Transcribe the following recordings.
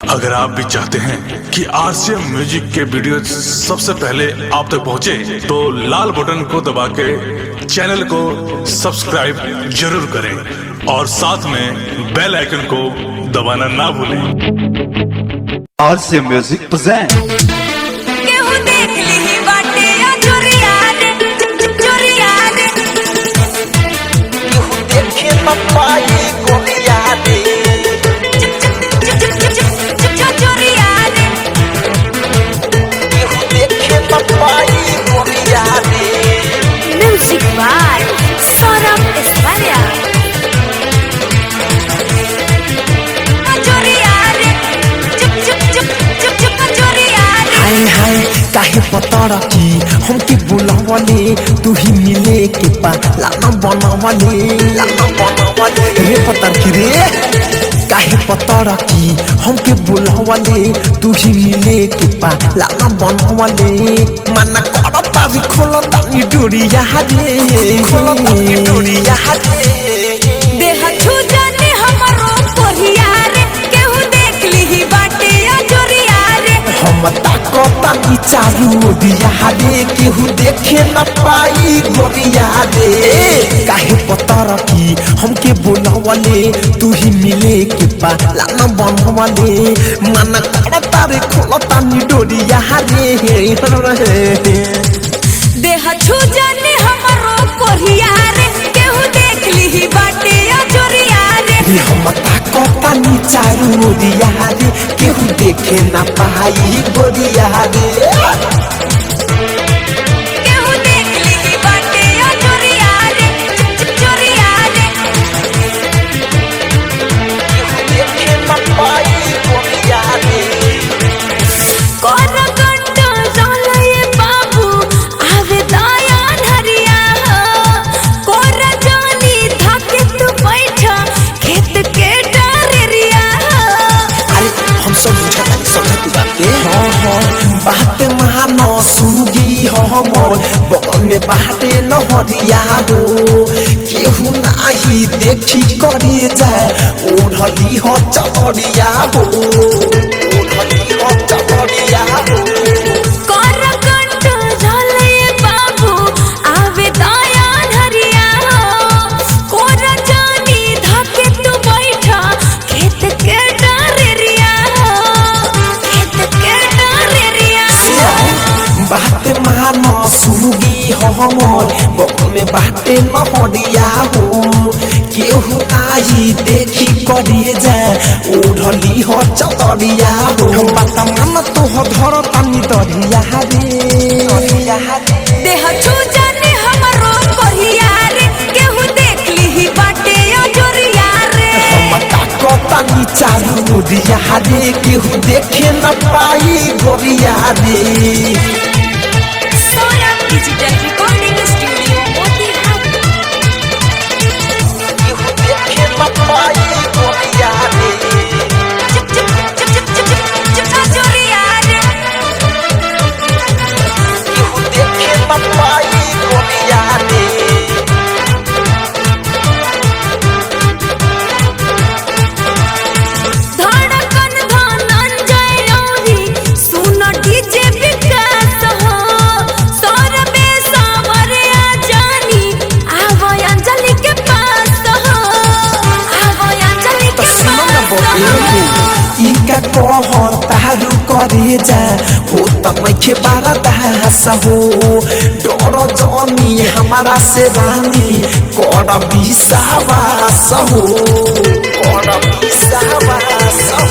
अगर आप भी चाहते हैं कि आरसीएम म्यूजिक के वीडियो सबसे पहले आप तक पहुंचे, तो लाल बटन को दबा के चैनल को सब्सक्राइब जरूर करें और साथ में बेल आइकन को दबाना ना भूलें। RCM music present Music by Saurabh España. हाय हाय काहे पता रखी हमके बुलावले तू ही मिले के पा लाना बनावले रे पता की रे काहे पता रखी हमके बुलावले तू ही मिले के पा लाना बनावले मना करता भी खोलता नी डोरिया रे खोलता नी डोरिया रे देह छू जाने हमारो कोहिया रे केहू देख लीही बाटे अजोरिया रे हम ताकता की चारू दिया रे केहू देखे न पाई गोरिया रे काहे पता रखी हमके बुलावले तू ही मिले के पा लाना बनवले मना करता रे खोलता नी डोरिया रे देह छू जाने हमारो कोहिया रे केहू देख लीही बाटे अजोरिया रे हम ताकता नी चारू दिया रे केहू देखे न पाई गोरिया रे केहू देख लीही बाटे अजोरिया रे चोरिया रे देखे न पाई गोरिया रे कोन कंटो जालए बाबू आवे दया धरिया कोर जानी धाके तू बैठा खेत के डरेरिया अरे हम सब समझ बाते बात मानो सुगी हमर बगल में बाटे न हरिया हो केहू नाही देखी करे जाए ओढ़ली हो चढ़िया हो ओढ़ली हो चढ़िया हो कोर कंटो जालए बाबू आवे दया धरिया कोर जानी धाके तू बैठा खेत के डरेरिया खेत के डरेरिया बात मानो सुगी हमर बगल में बाटे न हरिया हो केहू आई देखी करे जाए ओढ़ली हो चढ़िया हो बात मान तो धर तानी दरिया रे देह छू जाने हमारो कोहिया रे केहू देख लीही बाटे अजोरिया रे हम ताकता नी चारू दिया रे केहू देखे न पाई गोरिया रे Sonam digital recording studio Motihari केहू देखे न पाई गोरिया रे अजोरिया रे केहू देखे न पाई गोरिया रे धड़कन धनंजय औरी सुन डीजे विकास हो सौरभे सावरिया जानी आवो अंजलि के पास हो आवो अंजलि के पास हो इनका कहर तारू करे जा हो तमखे बारा दास हो डर जानी हमारा से रानी कर विश्वास हो कर विश्वास हो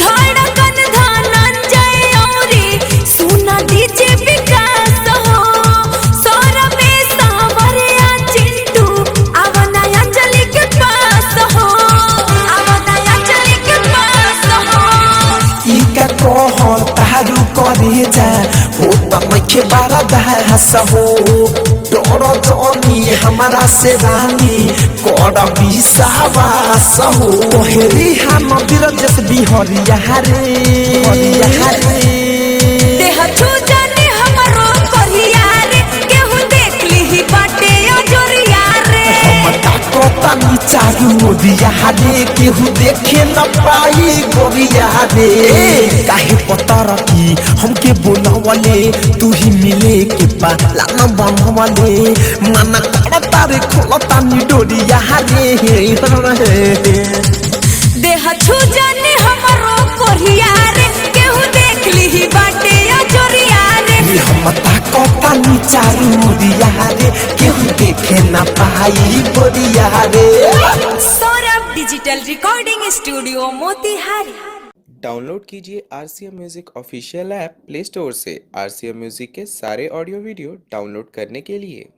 धड़कन धनंजय औरी सुन डीजे विकास हो सौरभे सावरिया चिंटू आवो अंजलि के पास हो आवो अंजलि के पास हो इनका कहर तारू करे जा हो तमखे बारा दास हो डर जानी हमारा से रानी कर विश्वास हो हेरी हम बिरजस बिहरिया रे देह छू जाने हमारो कोहिया रे केहू देख लीही बाटे अजोरिया रे हम ताकता तानी चारू मोदिया रे केहू देखे न पाई गोरिया रे काहे पता रखी हमके बोलावले तू ही मिले के पाला न बनवले मन करता रे खोलता नी डोरिया रे देह छू जाने हमारो कोरिया रे केहू देख ली बाटे अजोरिया रे हम ताकता नी चारू मोदिया रे केहू देखे न पाई गोरिया रे Saurabh digital recording studio Motihari. Download कीजिए RCM music official app play store से। RCM म्यूजिक के सारे ऑडियो वीडियो डाउनलोड करने के लिए